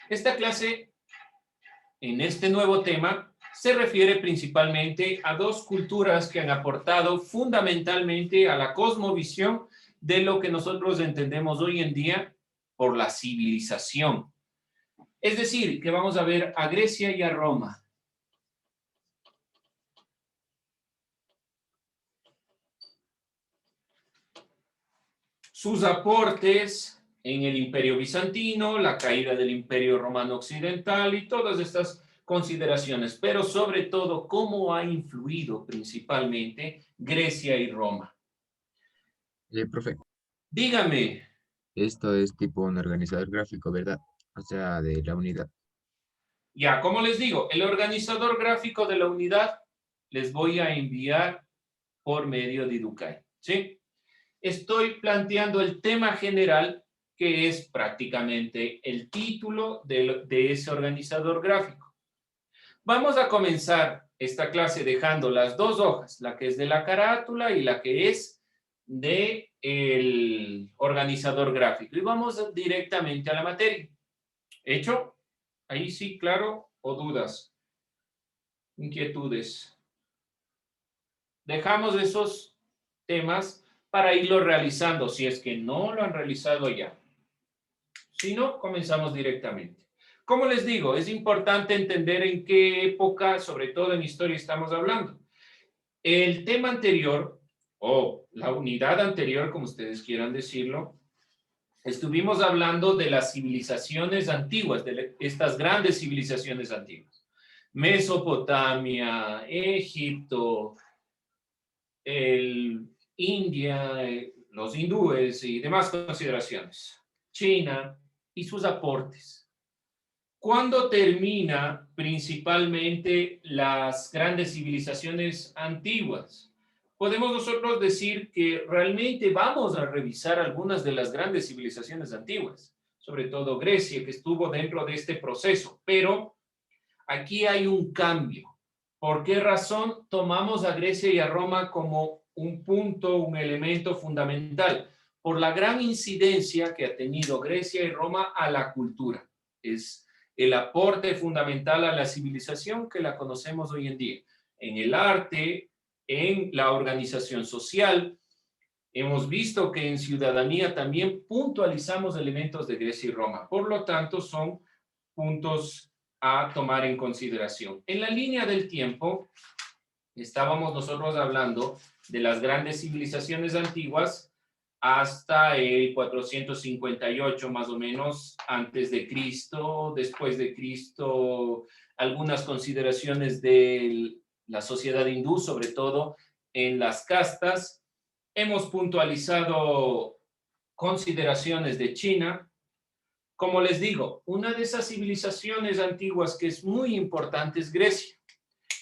Esta clase, en este nuevo tema, se refiere principalmente a dos culturas que han aportado fundamentalmente a la cosmovisión de lo que nosotros entendemos hoy en día por la civilización. Es decir, que vamos a ver a Grecia y a Roma. Sus aportes en el Imperio Bizantino, la caída del Imperio Romano Occidental y todas estas consideraciones, pero sobre todo cómo ha influido principalmente Grecia y Roma. Profe, Dígame, esto es tipo un organizador gráfico, ¿verdad? O sea, de la unidad. ya, como les digo, el organizador gráfico de la unidad les voy a enviar por medio de Educay, ¿sí? Estoy planteando el tema general que es prácticamente el título de ese organizador gráfico. Vamos a comenzar esta clase dejando las dos hojas, la que es de la carátula y la que es de el organizador gráfico. Y vamos directamente a la materia. ¿Hecho? Ahí sí, claro, o dudas, inquietudes. Dejamos esos temas para irlo realizando, si es que no lo han realizado ya. Si no, comenzamos directamente. Como les digo, es importante entender en qué época, sobre todo en historia, estamos hablando. El tema anterior, o la unidad anterior, como ustedes quieran decirlo, estuvimos hablando de las civilizaciones antiguas, de estas grandes civilizaciones antiguas. Mesopotamia, Egipto, India, los hindúes y demás consideraciones. China y sus aportes. ¿Cuándo termina principalmente las grandes civilizaciones antiguas? Podemos nosotros decir que realmente vamos a revisar algunas de las grandes civilizaciones antiguas, sobre todo Grecia, que estuvo dentro de este proceso, pero aquí hay un cambio. ¿Por qué razón tomamos a Grecia y a Roma como un punto, un elemento fundamental? Por la gran incidencia que ha tenido Grecia y Roma a la cultura. Es el aporte fundamental a la civilización que la conocemos hoy en día. En el arte, en la organización social. Hemos visto que en ciudadanía también puntualizamos elementos de Grecia y Roma. Por lo tanto, son puntos a tomar en consideración. En la línea del tiempo, estábamos nosotros hablando de las grandes civilizaciones antiguas hasta el 458 más o menos antes de Cristo, después de Cristo, algunas consideraciones de la sociedad hindú, sobre todo en las castas. Hemos puntualizado consideraciones de China. Como les digo, una de esas civilizaciones antiguas que es muy importante es Grecia,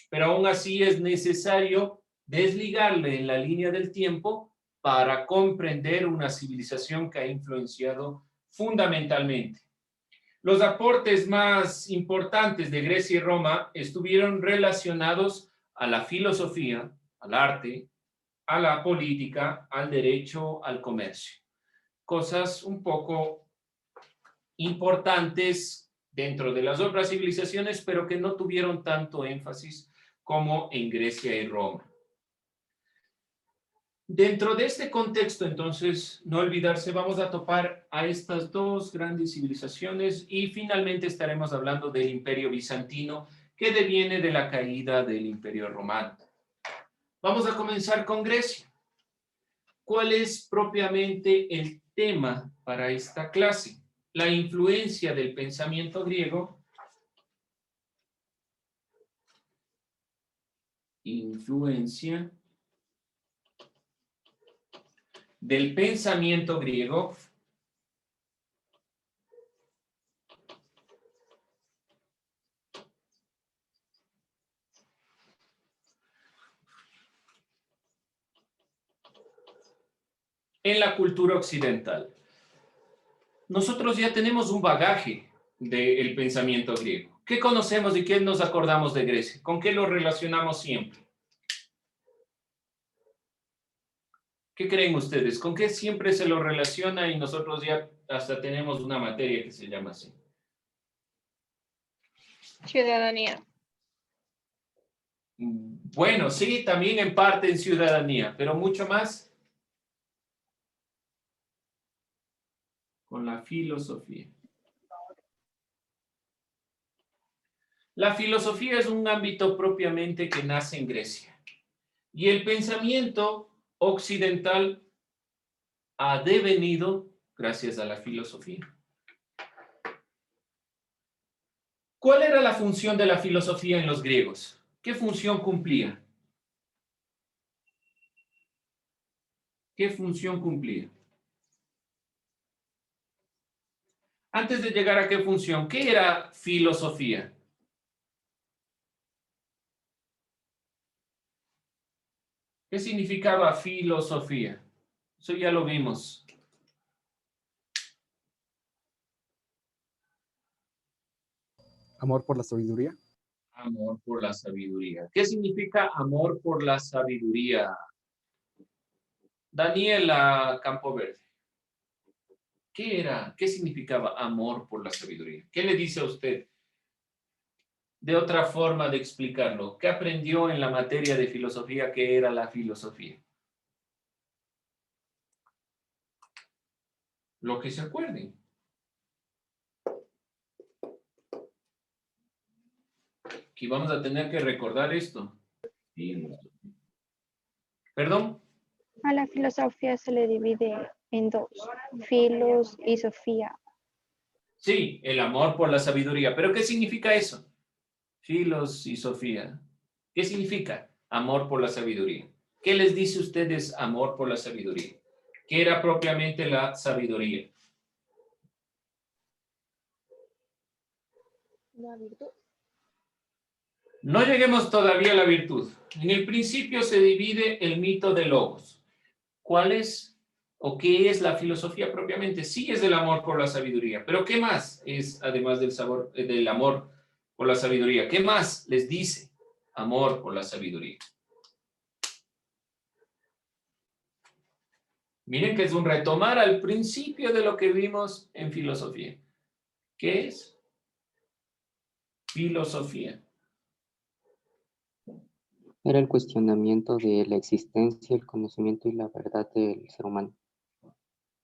pero aún así es necesario desligarle en la línea del tiempo para comprender una civilización que ha influenciado fundamentalmente. Los aportes más importantes de Grecia y Roma estuvieron relacionados a la filosofía, al arte, a la política, al derecho, al comercio. Cosas un poco importantes dentro de las otras civilizaciones, pero que no tuvieron tanto énfasis como en Grecia y Roma. Dentro de este contexto, entonces, no olvidarse, vamos a topar a estas dos grandes civilizaciones y finalmente estaremos hablando del Imperio Bizantino, que deviene de la caída del Imperio Romano. Vamos a comenzar con Grecia. ¿Cuál es propiamente el tema para esta clase? La influencia del pensamiento griego. Influencia del pensamiento griego en la cultura occidental. Nosotros ya tenemos un bagaje del pensamiento griego. ¿Qué conocemos y qué nos acordamos de Grecia? ¿Con qué lo relacionamos siempre? ¿Qué creen ustedes? ¿Con qué siempre se lo relaciona y nosotros ya hasta tenemos una materia que se llama así? Ciudadanía. Bueno, sí, también en parte en ciudadanía, pero mucho más con la filosofía. La filosofía es un ámbito propiamente que nace en Grecia. Y el pensamiento occidental ha devenido gracias a la filosofía. ¿Cuál era la función de la filosofía en los griegos? ¿Qué función cumplía? ¿Qué función cumplía? Antes de llegar a qué función, ¿qué era filosofía? ¿Qué significaba filosofía? Eso ya lo vimos. Amor por la sabiduría. Amor por la sabiduría. ¿Qué significa amor por la sabiduría? Daniela Campoverde. ¿Qué era? ¿Qué significaba amor por la sabiduría? ¿Qué le dice a usted? De otra forma de explicarlo, ¿qué aprendió en la materia de filosofía que era la filosofía? Lo que se acuerden. Aquí vamos a tener que recordar esto. ¿Perdón? A la filosofía se le divide en dos, filos y sofía. Sí, el amor por la sabiduría. ¿Pero qué significa eso? Filos y Sofía. ¿Qué significa amor por la sabiduría? ¿Qué les dice a ustedes amor por la sabiduría? ¿Qué era propiamente la sabiduría? La virtud. No lleguemos todavía a la virtud. En el principio se divide el mito de Logos. ¿Cuál es o qué es la filosofía propiamente? Sí es el amor por la sabiduría, pero ¿qué más es además del amor por la sabiduría? ¿Qué más les dice amor por la sabiduría? Miren que es un retomar al principio de lo que vimos en filosofía. ¿Qué es? Filosofía. Era el cuestionamiento de la existencia, el conocimiento y la verdad del ser humano.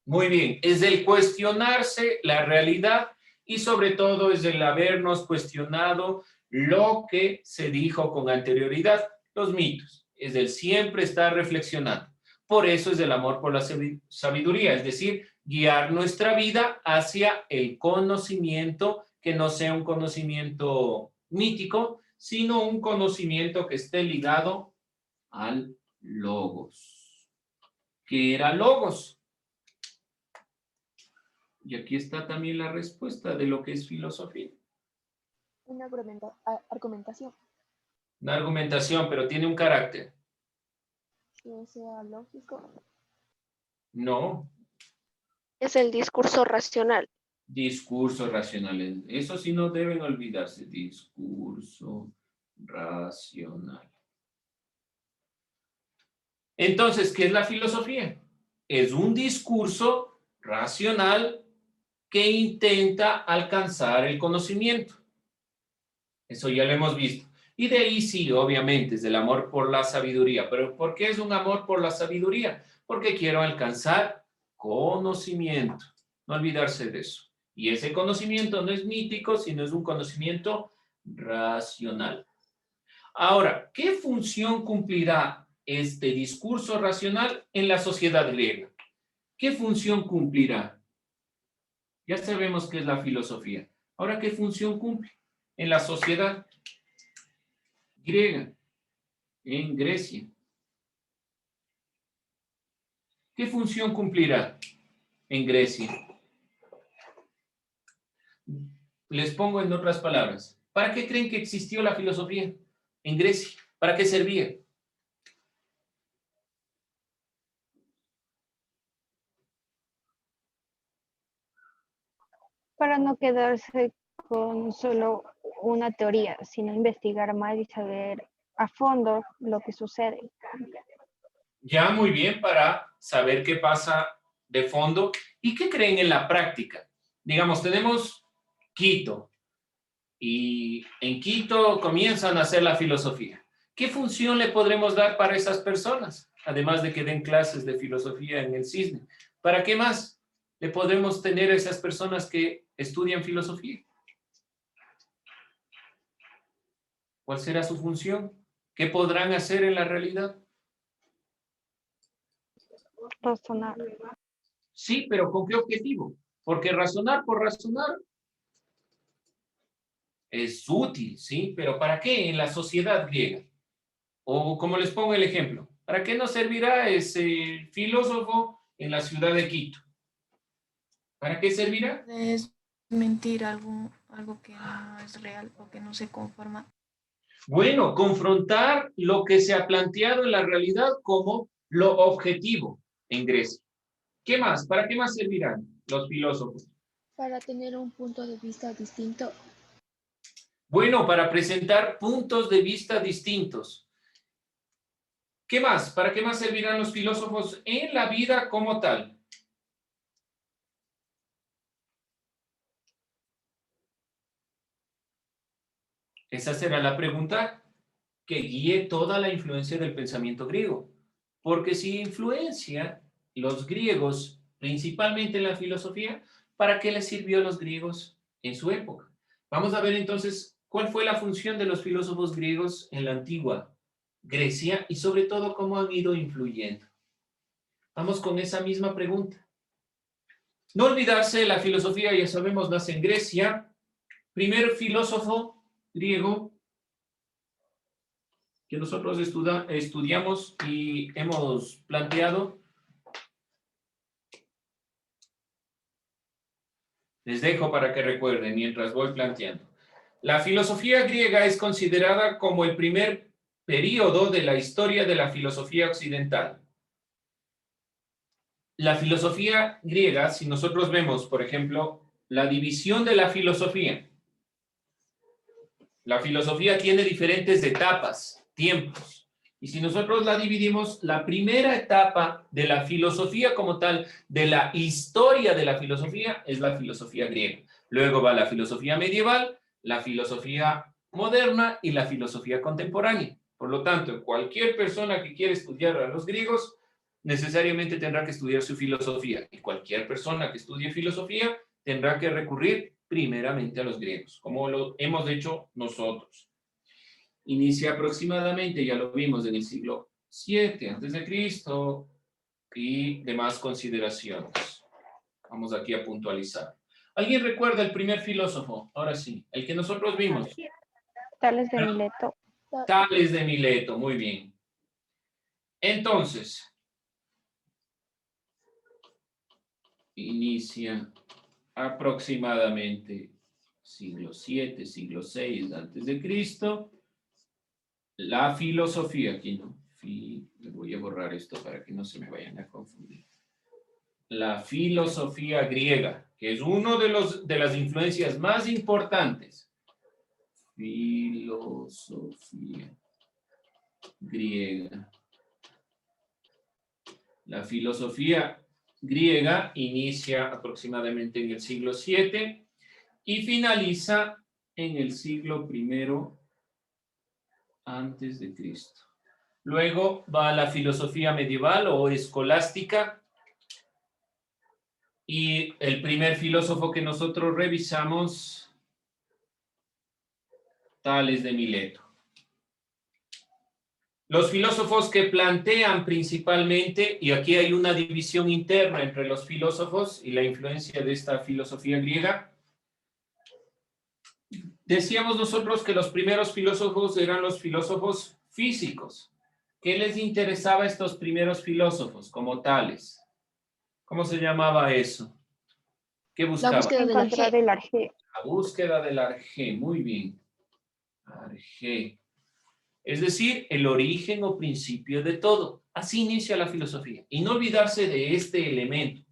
Muy bien, es el cuestionarse la realidad y sobre todo es el habernos cuestionado lo que se dijo con anterioridad, los mitos. Es el siempre estar reflexionando. Por eso es el amor por la sabiduría, es decir, guiar nuestra vida hacia el conocimiento que no sea un conocimiento mítico, sino un conocimiento que esté ligado al logos. ¿Qué era logos? Y aquí está también la respuesta de lo que es filosofía. Una argumentación. Una argumentación, pero tiene un carácter. Que sea lógico. No, Es el discurso racional. discurso racional. Eso sí no deben olvidarse. Discurso racional. Entonces, ¿qué es la filosofía? Es un discurso racional que intenta alcanzar el conocimiento. Eso ya lo hemos visto. Y de ahí sí, obviamente, es el amor por la sabiduría. ¿Pero por qué es un amor por la sabiduría? Porque quiero alcanzar conocimiento. No olvidarse de eso. Y ese conocimiento no es mítico, sino es un conocimiento racional. Ahora, ¿qué función cumplirá este discurso racional en la sociedad griega? ¿Qué función cumplirá? Ya sabemos qué es la filosofía. Ahora, ¿qué función cumple en la sociedad griega, en Grecia? ¿Qué función cumplirá en Grecia? Les pongo en otras palabras. ¿Para qué creen que existió la filosofía en Grecia? ¿Para qué servía? Para no quedarse con solo una teoría, sino investigar más y saber a fondo lo que sucede. Ya muy bien para saber qué pasa de fondo y qué creen en la práctica. Digamos, tenemos Quito, y en Quito comienzan a hacer la filosofía. ¿Qué función le podremos dar para esas personas? Además de que den clases de filosofía en el Cisne. ¿Para qué más le podemos tener a esas personas que estudian filosofía? ¿Cuál será su función? ¿Qué podrán hacer en la realidad? Razonar. Sí, pero ¿con qué objetivo? Porque razonar por razonar es útil, ¿sí? Pero ¿para qué en la sociedad griega? O como les pongo el ejemplo, ¿para qué nos servirá ese filósofo en la ciudad de Quito? ¿Para qué servirá? Es mentir algo que no es real o que no se conforma. Bueno, confrontar lo que se ha planteado en la realidad como lo objetivo en Grecia. ¿Qué más? ¿Para qué más servirán los filósofos? Para tener un punto de vista distinto. Bueno, para presentar puntos de vista distintos. ¿Qué más? ¿Para qué más servirán los filósofos en la vida como tal? Esa será la pregunta que guíe toda la influencia del pensamiento griego. Porque si influencia los griegos, principalmente en la filosofía, ¿para qué les sirvió a los griegos en su época? Vamos a ver entonces cuál fue la función de los filósofos griegos en la antigua Grecia y sobre todo cómo han ido influyendo. Vamos con esa misma pregunta. No olvidarse, la filosofía, ya sabemos, nace en Grecia. Primer filósofo griego que nosotros estudiamos y hemos planteado. Les dejo para que recuerden mientras voy planteando. La filosofía griega es considerada como el primer período de la historia de la filosofía occidental. La filosofía griega, si nosotros vemos, por ejemplo, la división de la filosofía tiene diferentes etapas, tiempos. Y si nosotros la dividimos, la primera etapa de la filosofía como tal, de la historia de la filosofía, es la filosofía griega. Luego va la filosofía medieval, la filosofía moderna y la filosofía contemporánea. Por lo tanto, cualquier persona que quiera estudiar a los griegos, necesariamente tendrá que estudiar su filosofía. Y cualquier persona que estudie filosofía tendrá que recurrir primeramente a los griegos, como lo hemos hecho nosotros. Inicia aproximadamente, ya lo vimos, en el siglo VII a.C. y demás consideraciones. Vamos aquí a puntualizar. ¿Alguien recuerda el primer filósofo? Ahora sí, el que nosotros vimos. Tales de Mileto. Tales de Mileto, muy bien. Entonces, inicia aproximadamente siglo VII, siglo VI antes de Cristo. La filosofía, aquí no, le voy a borrar esto para que no se me vayan a confundir. La filosofía griega, que es uno de las influencias más importantes. Filosofía griega. La filosofía griega inicia aproximadamente en el siglo VII y finaliza en el siglo I antes de Cristo. Luego va la filosofía medieval o escolástica y el primer filósofo que nosotros revisamos, Tales de Mileto. Los filósofos que plantean principalmente, y aquí hay una división interna entre los filósofos y la influencia de esta filosofía griega, decíamos nosotros que los primeros filósofos eran los filósofos físicos. ¿Qué les interesaba a estos primeros filósofos como tales? ¿Cómo se llamaba eso? ¿Qué buscaban? La búsqueda del arjé. La búsqueda del arjé, muy bien. Arjé. Es decir, el origen o principio de todo. Así inicia la filosofía. Y no olvidarse de este elemento.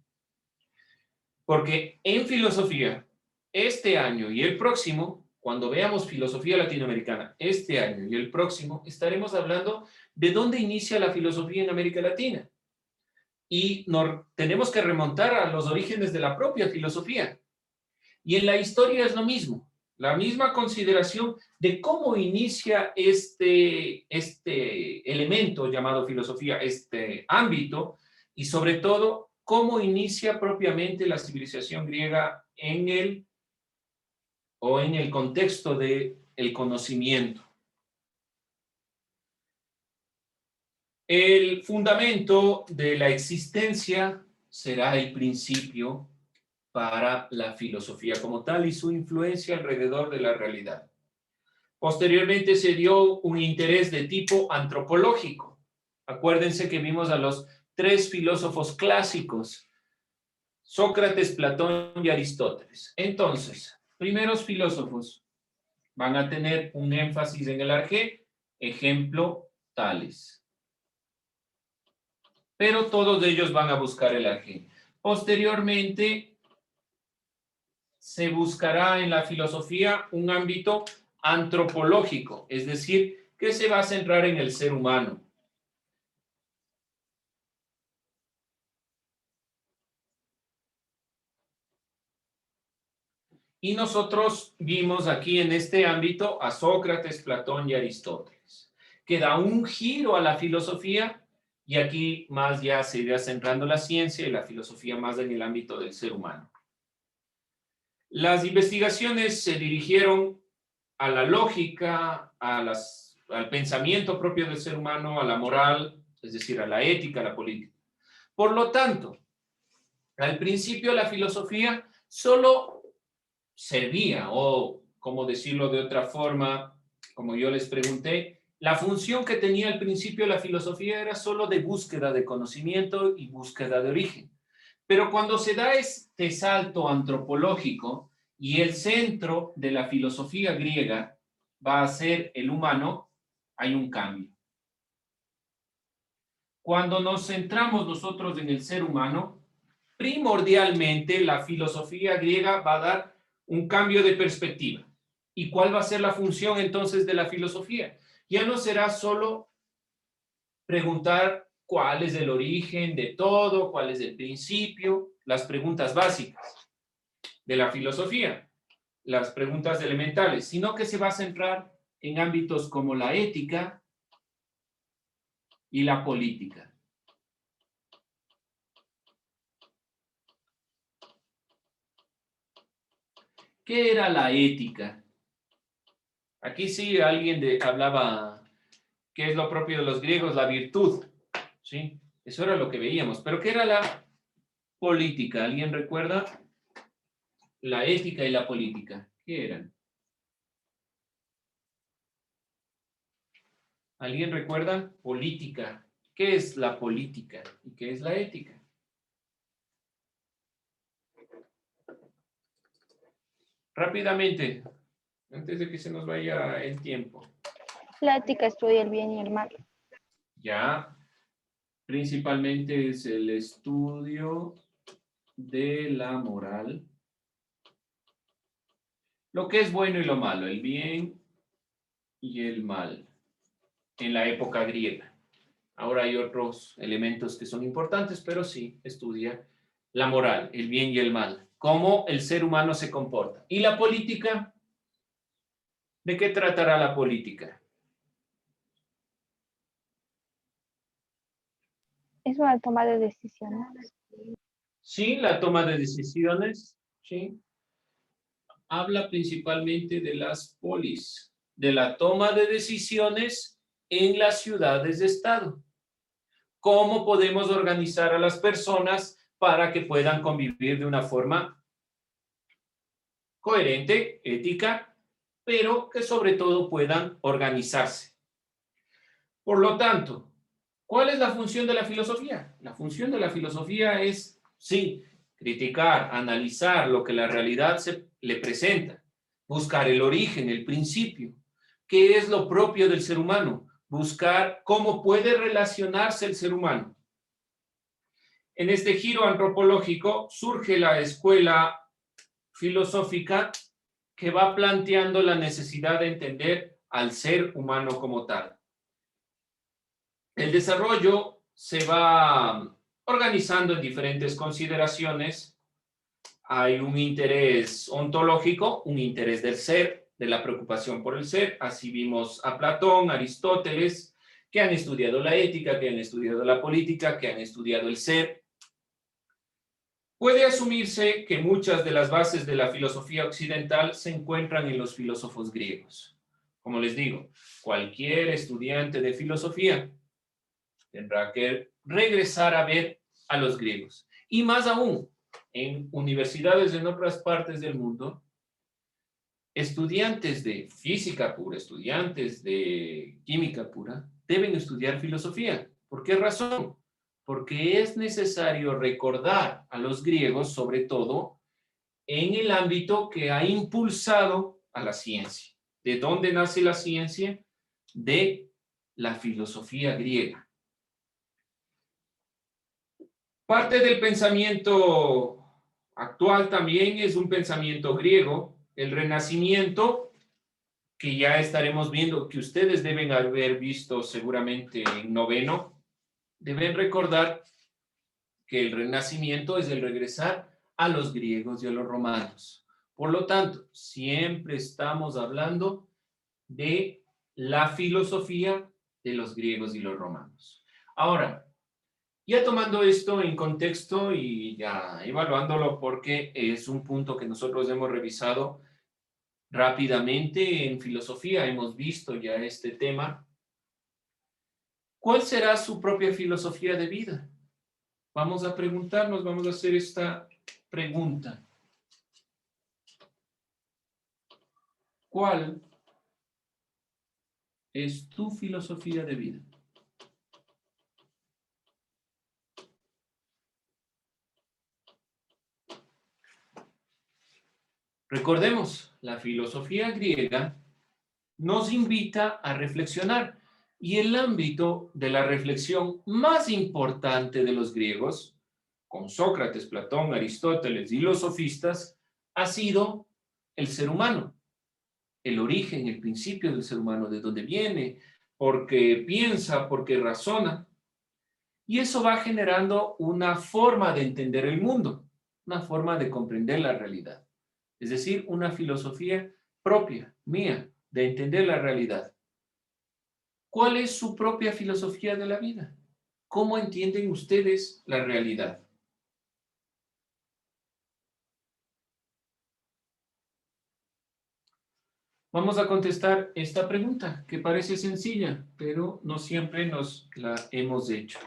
Porque en filosofía, este año y el próximo, cuando veamos filosofía latinoamericana, este año y el próximo, estaremos hablando de dónde inicia la filosofía en América Latina. Y tenemos que remontar a los orígenes de la propia filosofía. Y en la historia es lo mismo. La misma consideración de cómo inicia este elemento llamado filosofía, este ámbito, y sobre todo, cómo inicia propiamente la civilización griega en el contexto del conocimiento. El fundamento de la existencia será el principio para la filosofía como tal y su influencia alrededor de la realidad. Posteriormente se dio un interés de tipo antropológico. Acuérdense que vimos a los 3 filósofos clásicos, Sócrates, Platón y Aristóteles. Entonces, primeros filósofos van a tener un énfasis en el arjé, ejemplo, Tales. Pero todos ellos van a buscar el arjé. Posteriormente, se buscará en la filosofía un ámbito antropológico, es decir, que se va a centrar en el ser humano. Y nosotros vimos aquí en este ámbito a Sócrates, Platón y Aristóteles, que da un giro a la filosofía, y aquí más ya se irá centrando la ciencia y la filosofía más en el ámbito del ser humano. Las investigaciones se dirigieron a la lógica, al pensamiento propio del ser humano, a la moral, es decir, a la ética, a la política. Por lo tanto, al principio la filosofía solo servía, o como decirlo de otra forma, como yo les pregunté, la función que tenía al principio la filosofía era solo de búsqueda de conocimiento y búsqueda de origen. Pero cuando se da este salto antropológico y el centro de la filosofía griega va a ser el humano, hay un cambio. Cuando nos centramos nosotros en el ser humano, primordialmente la filosofía griega va a dar un cambio de perspectiva. ¿Y cuál va a ser la función entonces de la filosofía? Ya no será solo preguntar cuál es el origen de todo, cuál es el principio, las preguntas básicas de la filosofía, las preguntas elementales, sino que se va a centrar en ámbitos como la ética y la política. ¿Qué era la ética? Aquí sí alguien hablaba que es lo propio de los griegos, la virtud, ¿sí? Eso era lo que veíamos. Pero ¿qué era la política? ¿Alguien recuerda? La ética y la política, ¿qué eran? ¿Alguien recuerda? Política. ¿Qué es la política y qué es la ética? Rápidamente, antes de que se nos vaya el tiempo. La ética estudia el bien y el mal. Ya, principalmente es el estudio de la moral. Lo que es bueno y lo malo, el bien y el mal, en la época griega. Ahora hay otros elementos que son importantes, pero sí estudia la moral, el bien y el mal, cómo el ser humano se comporta. ¿Y la política? ¿De qué tratará la política? Es una toma de decisiones. Sí, la toma de decisiones, sí. Habla principalmente de las polis, de la toma de decisiones en las ciudades de Estado. ¿Cómo podemos organizar a las personas para que puedan convivir de una forma coherente, ética, pero que sobre todo puedan organizarse? Por lo tanto, ¿cuál es la función de la filosofía? La función de la filosofía es, sí, criticar, analizar lo que la realidad le presenta, buscar el origen, el principio, qué es lo propio del ser humano, buscar cómo puede relacionarse el ser humano. En este giro antropológico surge la escuela filosófica que va planteando la necesidad de entender al ser humano como tal. El desarrollo se va organizando en diferentes consideraciones Hay un interés ontológico, un interés del ser, de la preocupación por el ser. Así vimos a Platón, Aristóteles, que han estudiado la ética, que han estudiado la política, que han estudiado el ser. Puede asumirse que muchas de las bases de la filosofía occidental se encuentran en los filósofos griegos. Como les digo, cualquier estudiante de filosofía tendrá que regresar a ver a los griegos. Y más aún, en universidades en otras partes del mundo, estudiantes de física pura, estudiantes de química pura, deben estudiar filosofía. ¿Por qué razón? Porque es necesario recordar a los griegos, sobre todo, en el ámbito que ha impulsado a la ciencia. ¿De dónde nace la ciencia? De la filosofía griega. Parte del pensamiento actual también es un pensamiento griego, el Renacimiento, que ya estaremos viendo, que ustedes deben haber visto seguramente en noveno. Deben recordar que el Renacimiento es el regresar a los griegos y a los romanos. Por lo tanto, siempre estamos hablando de la filosofía de los griegos y los romanos. Ahora, ya tomando esto en contexto y ya evaluándolo, porque es un punto que nosotros hemos revisado rápidamente en filosofía, hemos visto ya este tema. ¿Cuál será su propia filosofía de vida? Vamos a preguntarnos, vamos a hacer esta pregunta. ¿Cuál es tu filosofía de vida? Recordemos, la filosofía griega nos invita a reflexionar, y el ámbito de la reflexión más importante de los griegos, con Sócrates, Platón, Aristóteles y los sofistas, ha sido el ser humano, el origen, el principio del ser humano, de dónde viene, por qué piensa, por qué razona, y eso va generando una forma de entender el mundo, una forma de comprender la realidad. Es decir, una filosofía propia, mía, de entender la realidad. ¿Cuál es su propia filosofía de la vida? ¿Cómo entienden ustedes la realidad? Vamos a contestar esta pregunta, que parece sencilla, pero no siempre nos la hemos hecho.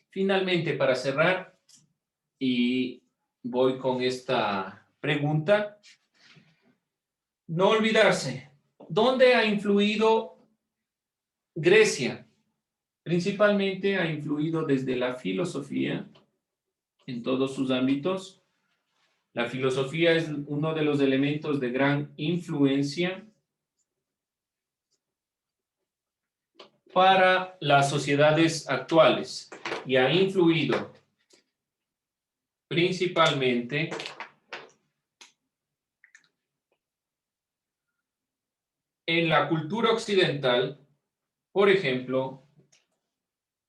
Finalmente, para cerrar, y voy con esta pregunta, no olvidarse, ¿dónde ha influido Grecia? Principalmente ha influido desde la filosofía en todos sus ámbitos. La filosofía es uno de los elementos de gran influencia para las sociedades actuales y ha influido principalmente en la cultura occidental, por ejemplo,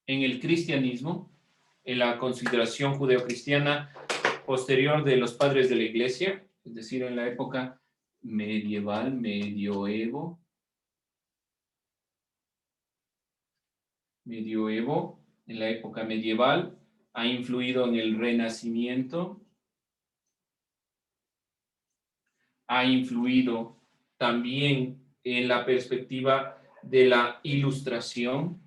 en el cristianismo, en la consideración judeocristiana posterior de los padres de la iglesia, es decir, en la época medieval, medioevo, en la época medieval, ha influido en el Renacimiento, ha influido también en la perspectiva de la Ilustración.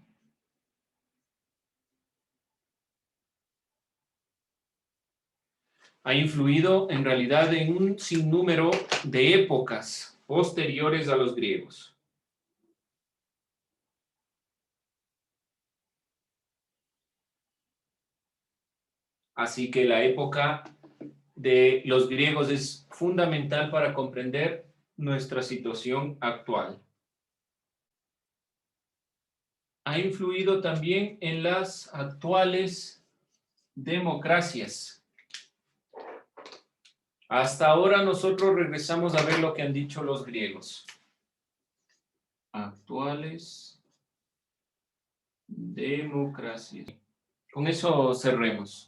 Ha influido en realidad en un sinnúmero de épocas posteriores a los griegos. Así que la época de los griegos es fundamental para comprender nuestra situación actual. Ha influido también en las actuales democracias. Hasta ahora nosotros regresamos a ver lo que han dicho los griegos. Actuales democracias. Con eso cerremos.